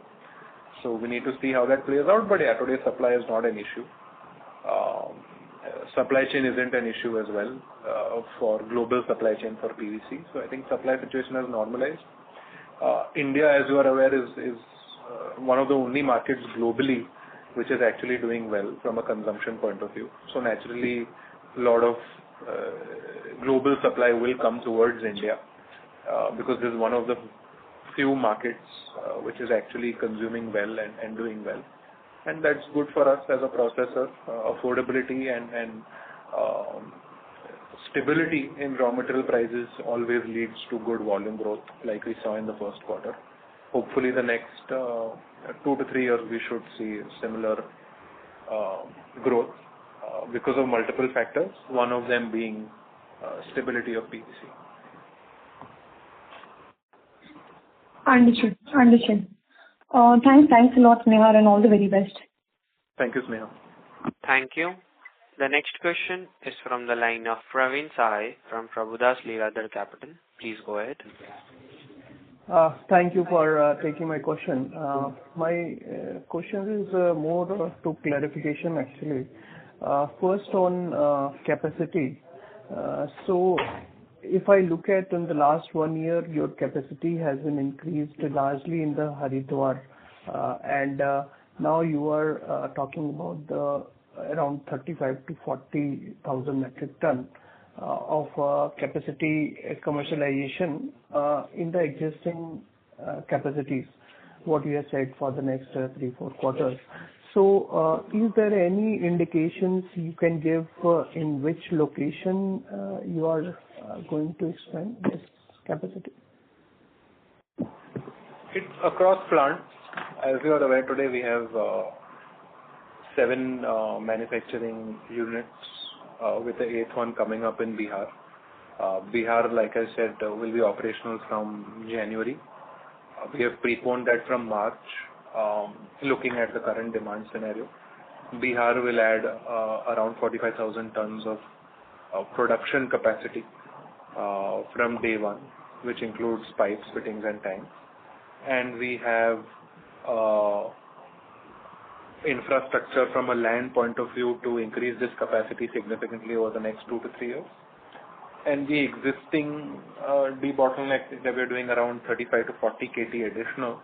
So we need to see how that plays out. But yeah, today supply is not an issue. Supply chain isn't an issue as well for global supply chain for PVC. So I think supply situation has normalized. India, as you are aware, is one of the only markets globally which is actually doing well from a consumption point of view. So naturally, a lot of global supply will come towards India because this is one of the few markets which is actually consuming well and doing well. And that's good for us as a processor. Affordability and stability in raw material prices always leads to good volume growth, like we saw in the first quarter. Hopefully, the next 2 to 3 years, we should see similar growth because of multiple factors, one of them being stability of PVC. Understood. Thanks a lot, Nihar, and all the very best. Thank you, Sneha. Thank you. The next question is from the line of Praveen Sahai from Prabhudas Lilladher Capital. Please go ahead. Thank you for taking my question. My question is more to clarification, actually. First on capacity. So if I look at in the last 1 year, your capacity has been increased largely in the Haridwar, and now you are talking about the around 35 to 40,000 metric ton of capacity commercialization in the existing capacities, what you have said for the next 3-4 quarters. So is there any indications you can give in which location you are going to expand this capacity? It's across plants. As you are aware, today we have 7 manufacturing units with the 8th one coming up in Bihar. Bihar, like I said, will be operational from January. We have preponed that from March, looking at the current demand scenario. Bihar will add around 45,000 tons of production capacity from day one, which includes pipes, fittings and tanks. And we have infrastructure from a land point of view to increase this capacity significantly over the next 2 to 3 years. and the existing debottleneck that we're doing around 35 to 40 KT additional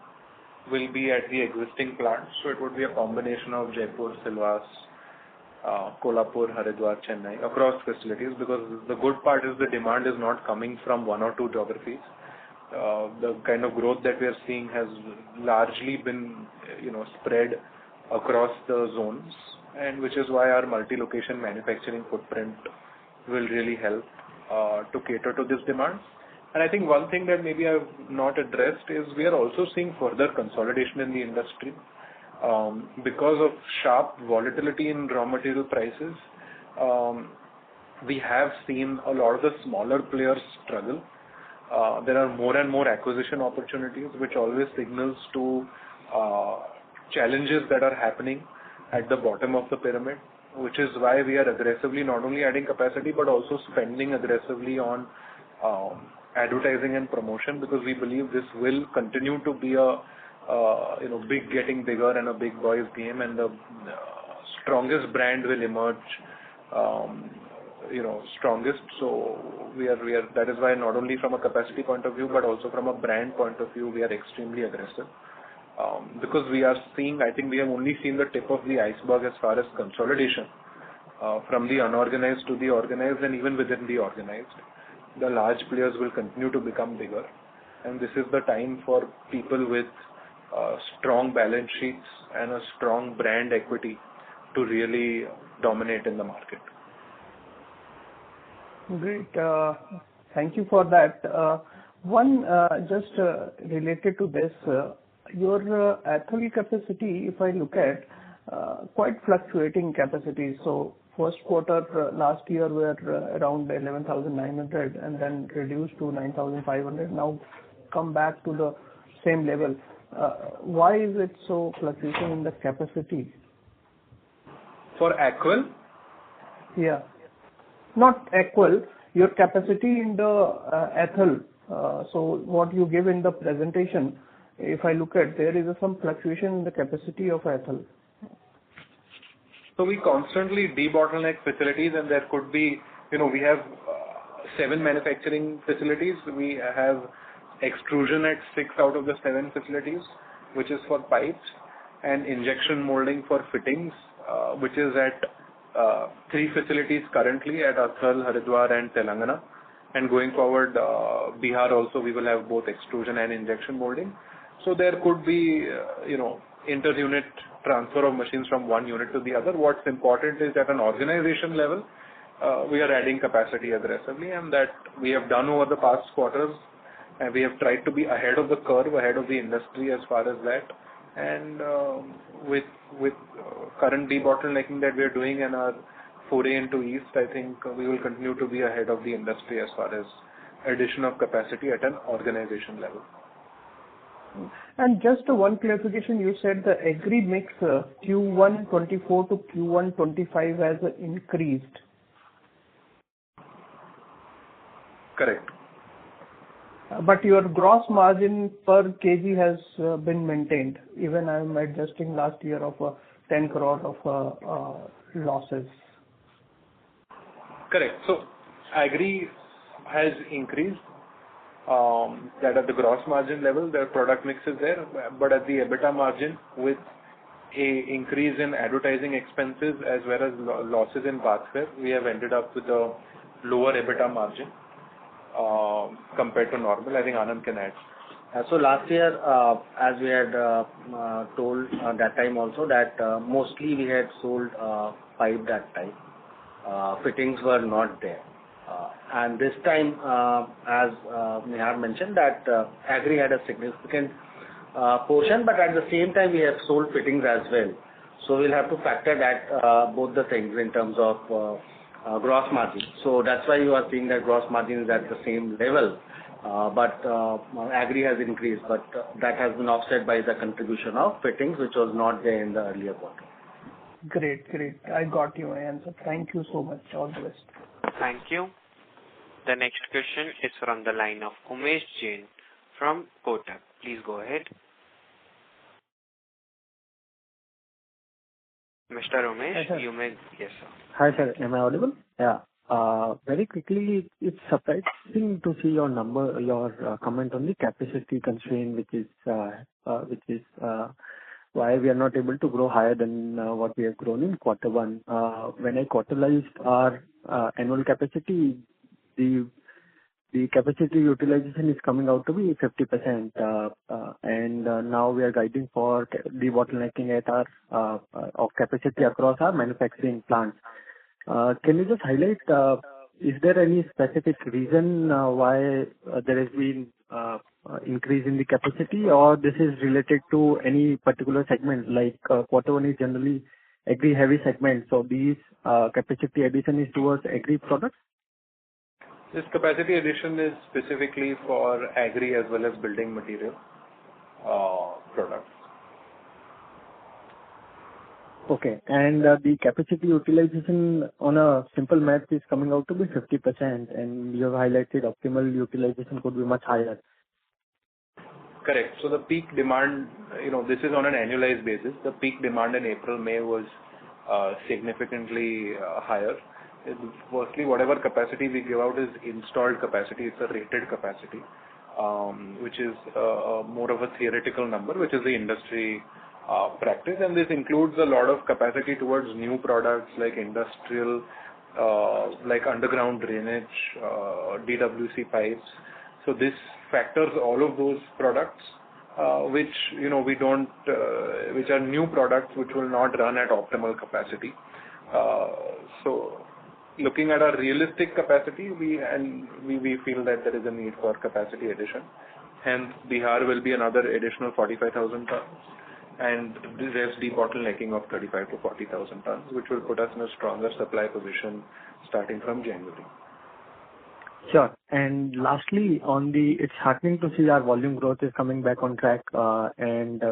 will be at the existing plants. So it would be a combination of Jaipur, Silvas, Kolhapur, Haridwar, Chennai, across facilities, because the good part is the demand is not coming from one or two geographies. The kind of growth that we are seeing has largely been, spread across the zones, and which is why our multi-location manufacturing footprint will really help to cater to this demand. And I think one thing that maybe I've not addressed is we are also seeing further consolidation in the industry. Because of sharp volatility in raw material prices, we have seen a lot of the smaller players struggle. There are more and more acquisition opportunities, which always signals to challenges that are happening at the bottom of the pyramid, which is why we are aggressively not only adding capacity but also spending aggressively on advertising and promotion, because we believe this will continue to be a big getting bigger and a big boys game, and the strongest brand will emerge strongest. So we are that is why not only from a capacity point of view but also from a brand point of view we are extremely aggressive, because we are seeing, I think we have only seen the tip of the iceberg as far as consolidation from the unorganized to the organized, and even within the organized the large players will continue to become bigger, and this is the time for people with strong balance sheets and a strong brand equity to really dominate in the market. Great. Thank you for that. One just related to this, your ethyl capacity, if I look at, quite fluctuating capacity. So first quarter last year were around 11,900 and then reduced to 9,500. Now come back to the same level. Why is it so fluctuating in the capacity? For Aqual? Yeah. Not Aqual, your capacity in the ethyl. So what you give in the presentation, if I look at, there is some fluctuation in the capacity of ethyl. So we constantly debottleneck facilities, and there could be, we have 7 manufacturing facilities. We have extrusion at 6 out of the 7 facilities, which is for pipes, and injection molding for fittings, which is at 3 facilities currently at Athal, Haridwar and Telangana. And going forward, Bihar also we will have both extrusion and injection molding. So there could be, inter-unit transfer of machines from one unit to the other. What's important is at an organization level, we are adding capacity aggressively, and that we have done over the past quarters, and we have tried to be ahead of the curve, ahead of the industry as far as that. And with current debottlenecking that we are doing and our foray into East, I think we will continue to be ahead of the industry as far as addition of capacity at an organization level. And just one clarification, you said the agri mix Q1'24 to Q1'25 has increased. Correct. But your gross margin per kg has been maintained. Even I am adjusting last year of 10 crore of losses. Correct. So agri has increased. That at the gross margin level, their product mix is there, but at the EBITDA margin, with a increase in advertising expenses as well as losses in bathware, we have ended up with a lower EBITDA margin compared to normal. I think Anand can add. So last year, as we had told that time also, that mostly we had sold pipe that time. Fittings were not there. And this time, as Nihar mentioned, that agri had a significant portion, but at the same time we have sold fittings as well. So we'll have to factor that both the things in terms of gross margin. So that's why you are seeing that gross margin is at the same level. But agri has increased, but that has been offset by the contribution of fittings, which was not there in the earlier quarter. Great. I got your answer. Thank you so much. All the best. Thank you. The next question is from the line of Umesh Jain from Kotak. Please go ahead. Mr. Umesh, Hi, you may... Yes, sir. Hi, sir. Am I audible? Yeah. Very quickly, it's surprising to see your comment on the capacity constraint, which is why we are not able to grow higher than what we have grown in quarter one. When I quarteralized our annual capacity, the capacity utilization is coming out to be 50%, and now we are guiding for debottlenecking at our of capacity across our manufacturing plants. Can you just highlight, is there any specific reason why there has been increase in the capacity, or this is related to any particular segment? Like, quarter one is generally agri-heavy segment, so these capacity addition is towards agri products? This capacity addition is specifically for agri as well as building material products. Okay. And the capacity utilization on a simple math is coming out to be 50%, and you have highlighted optimal utilization could be much higher. Correct. So the peak demand, this is on an annualized basis. The peak demand in April, May was significantly higher. Firstly, whatever capacity we give out is installed capacity. It's a rated capacity, which is more of a theoretical number, which is the industry practice. And this includes a lot of capacity towards new products like industrial, like underground drainage, DWC pipes. So this factors all of those products, which we don't, which are new products which will not run at optimal capacity. So looking at our realistic capacity, we feel that there is a need for capacity addition. Hence, Bihar will be another additional 45,000 tons, and the rest debottlenecking of 35 to 40,000 tons, which will put us in a stronger supply position starting from January. Sure. And lastly, it's heartening to see our volume growth is coming back on track, and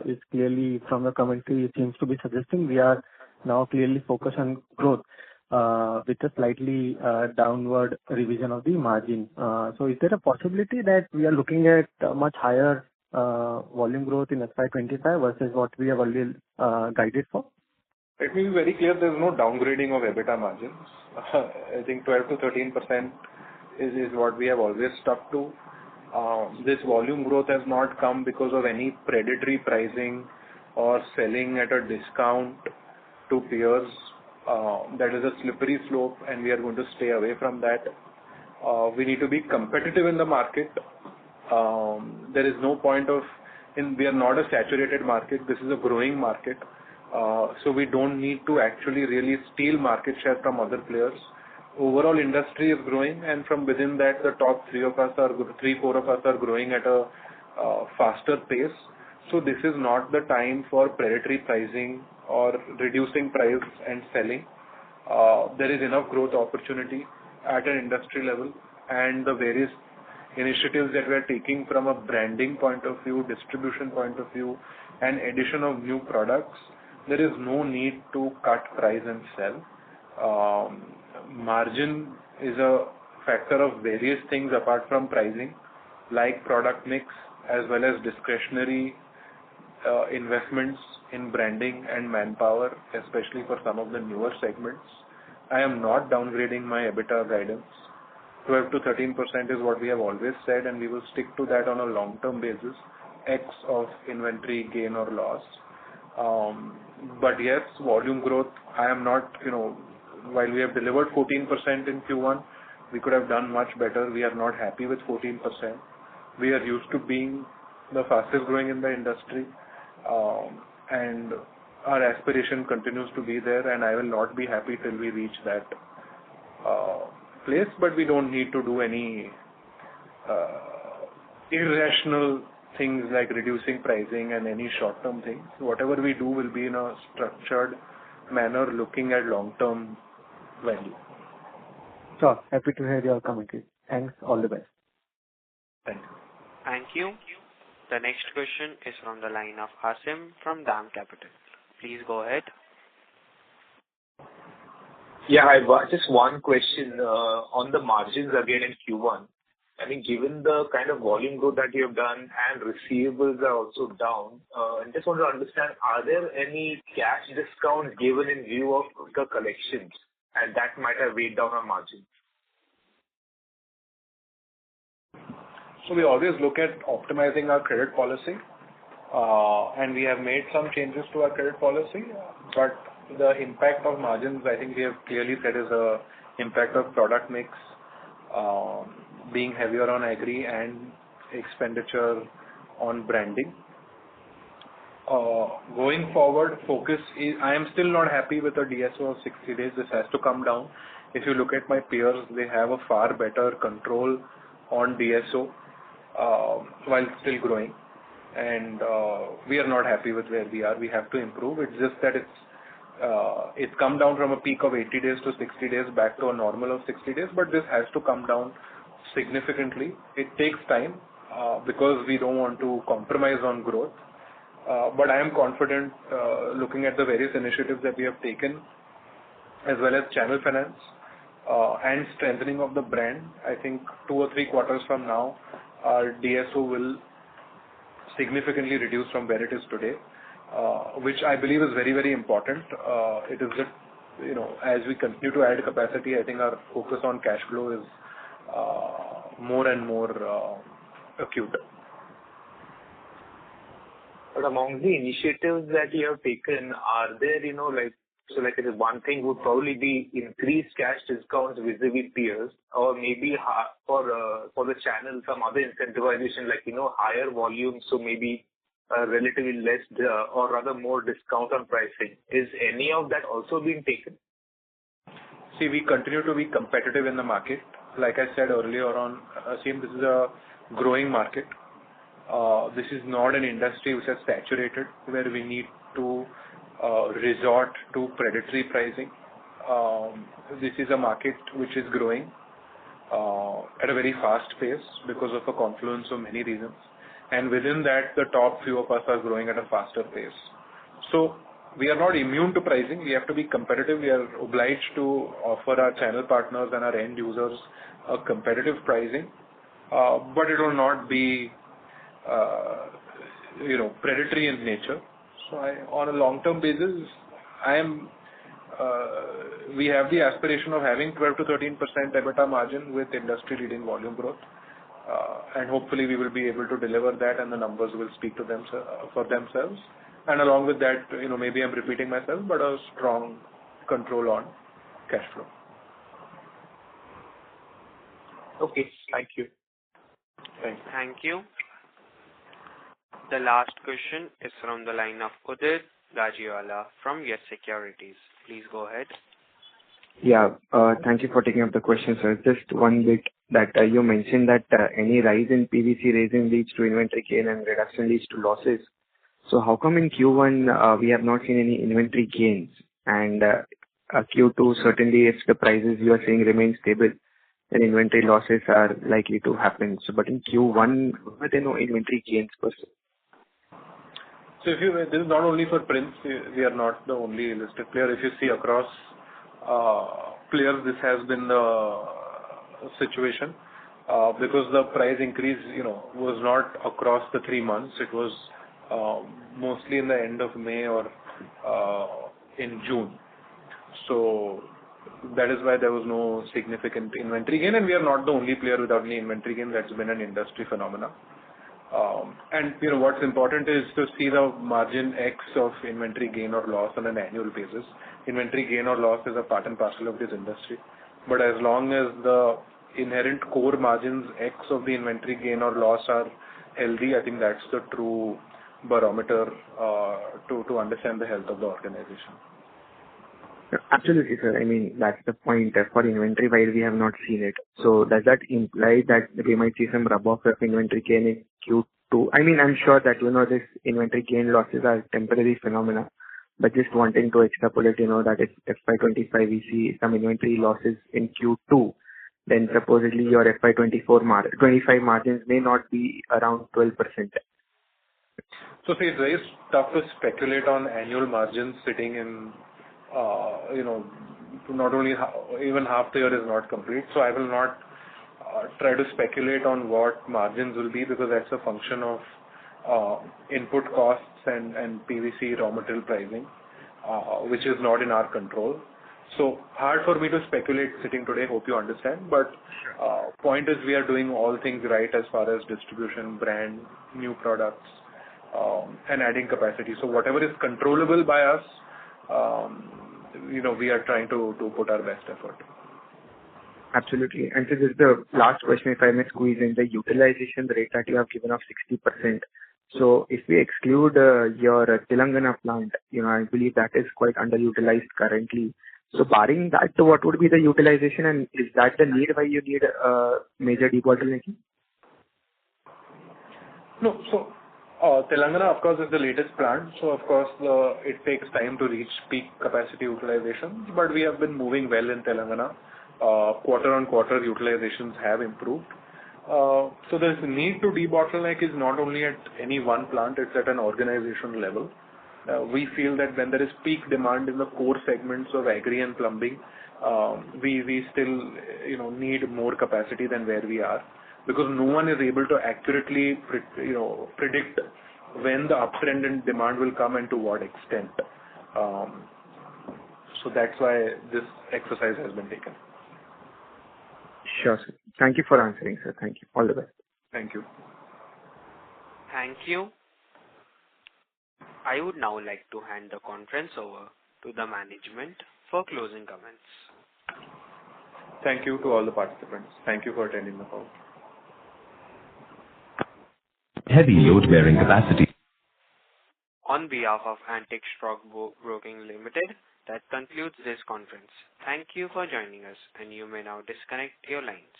it's clearly from the commentary, it seems to be suggesting we are now clearly focused on growth, with a slightly downward revision of the margin. So is there a possibility that we are looking at a much higher volume growth in FY25 versus what we have already guided for? Let me be very clear, there is no downgrading of EBITDA margins. I think 12 to 13% is what we have always stuck to. This volume growth has not come because of any predatory pricing or selling at a discount to peers. That is a slippery slope, and we are going to stay away from that. We need to be competitive in the market. There is no point we are not a saturated market. This is a growing market. So we don't need to actually really steal market share from other players. Overall industry is growing, and from within that, the top 4 of us are growing at a faster pace. So this is not the time for predatory pricing or reducing price and selling. There is enough growth opportunity at an industry level, and the various initiatives that we are taking from a branding point of view, distribution point of view, and addition of new products, there is no need to cut price and sell. Margin is a factor of various things apart from pricing, like product mix as well as discretionary investments in branding and manpower, especially for some of the newer segments. I am not downgrading my EBITDA guidance. 12 to 13% is what we have always said, and we will stick to that on a long-term basis, X of inventory gain or loss. But yes, volume growth, I am not, while we have delivered 14% in Q1, we could have done much better. We are not happy with 14%. We are used to being the fastest growing in the industry, and our aspiration continues to be there, and I will not be happy till we reach that place, but we don't need to do any irrational things like reducing pricing and any short-term things. Whatever we do will be in a structured manner, looking at long-term value. Sure. Happy to hear your commentary. Thanks. All the best. Thank you. Thank you. The next question is from the line of Hasim from DAM Capital. Please go ahead. Yeah, just one question on the margins again in Q1. I mean, given the kind of volume growth that you have done and receivables are also down, I just want to understand, are there any cash discounts given in view of the collections? and that might have weighed down on margins? So we always look at optimizing our credit policy, and we have made some changes to our credit policy, but the impact of margins, I think we have clearly said, is a impact of product mix, being heavier on agri and expenditure on branding. Going forward, focus is, I am still not happy with a DSO of 60 days. This has to come down. If you look at my peers, they have a far better control on DSO while still growing. And we are not happy with where we are. We have to improve. It's just that it's come down from a peak of 80 days to 60 days back to a normal of 60 days, but this has to come down significantly. It takes time because we don't want to compromise on growth. But I am confident, looking at the various initiatives that we have taken, as well as channel finance and strengthening of the brand. I think 2 or 3 quarters from now, our DSO will significantly reduce from where it is today, which I believe is very, very important. It is just, as we continue to add capacity, I think our focus on cash flow is more and more acute. But among the initiatives that you have taken, are there, one thing would probably be increased cash discounts vis-a-vis peers, or maybe for the channel, some other incentivization, higher volume, so maybe relatively less or rather more discount on pricing. Is any of that also being taken? See, we continue to be competitive in the market. Like I said earlier on, Asim, this is a growing market. This is not an industry which has saturated, where we need to resort to predatory pricing. This is a market which is growing at a very fast pace because of a confluence of many reasons. And within that, the top few of us are growing at a faster pace. So we are not immune to pricing. We have to be competitive. We are obliged to offer our channel partners and our end users a competitive pricing, but it will not be predatory in nature. So on a long-term basis, we have the aspiration of having 12 to 13% EBITDA margin with industry-leading volume growth, and hopefully we will be able to deliver that, and the numbers will speak to them for themselves. And along with that, maybe I'm repeating myself, but a strong control on cash flow. Okay, thank you. Thank you. The last question is from the line of Udit Gajiwala from Yes Securities. Please go ahead. Yeah, thank you for taking up the question, sir. Just one bit that you mentioned that any rise in PVC raising leads to inventory gain and reduction leads to losses. So how come in Q1 we have not seen any inventory gains? And Q2, certainly if the prices you are saying remain stable, then inventory losses are likely to happen. So, but in Q1, were there no inventory gains per se? So this is not only for Prince, we are not the only listed player. If you see across players, this has been the situation because the price increase, was not across the 3 months. It was mostly in the end of May or in June. So that is why there was no significant inventory gain, and we are not the only player without any inventory gain. That's been an industry phenomenon. And what's important is to see the margin X of inventory gain or loss on an annual basis. Inventory gain or loss is a part and parcel of this industry. But as long as the inherent core margins X of the inventory gain or loss are healthy, I think that's the true barometer to understand the health of the organization. Absolutely, sir. I mean, that's the point. For inventory, while we have not seen it. So does that imply that we might see some rub-off of inventory gain in Q2? I mean, I'm sure that, this inventory gain losses are temporary phenomena, but just wanting to extrapolate, that if FY25 we see some inventory losses in Q2, then supposedly your FY25 margins may not be around 12%. So see, it's very tough to speculate on annual margins sitting in not only even half the year is not complete. So I will not try to speculate on what margins will be, because that's a function of input costs and PVC raw material pricing, which is not in our control. So hard for me to speculate sitting today, hope you understand. But point is we are doing all things right as far as distribution, brand, new products, and adding capacity. So whatever is controllable by us, we are trying to put our best effort. Absolutely. And so this is the last question, if I may squeeze in, the utilization rate that you have given of 60%. So if we exclude your Telangana plant, I believe that is quite underutilized currently. So barring that, what would be the utilization, and is that the need why you need major debottlenecking? No. So Telangana, of course, is the latest plant. So of course, it takes time to reach peak capacity utilization. But we have been moving well in Telangana. Quarter on quarter, utilizations have improved. So the need to debottleneck is not only at any one plant; it's at an organization level. We feel that when there is peak demand in the core segments of agri and plumbing, we still need more capacity than where we are, because no one is able to accurately predict when the uptrend in demand will come and to what extent. So that's why this exercise has been taken. Sure, sir. Thank you for answering, sir. Thank you. All the best. Thank you. Thank you. I would now like to hand the conference over to the management for closing comments. Thank you to all the participants. Thank you for attending the call. Heavy load-bearing capacity. On behalf of Antique Stock Broking Limited, that concludes this conference. Thank you for joining us, and you may now disconnect your lines.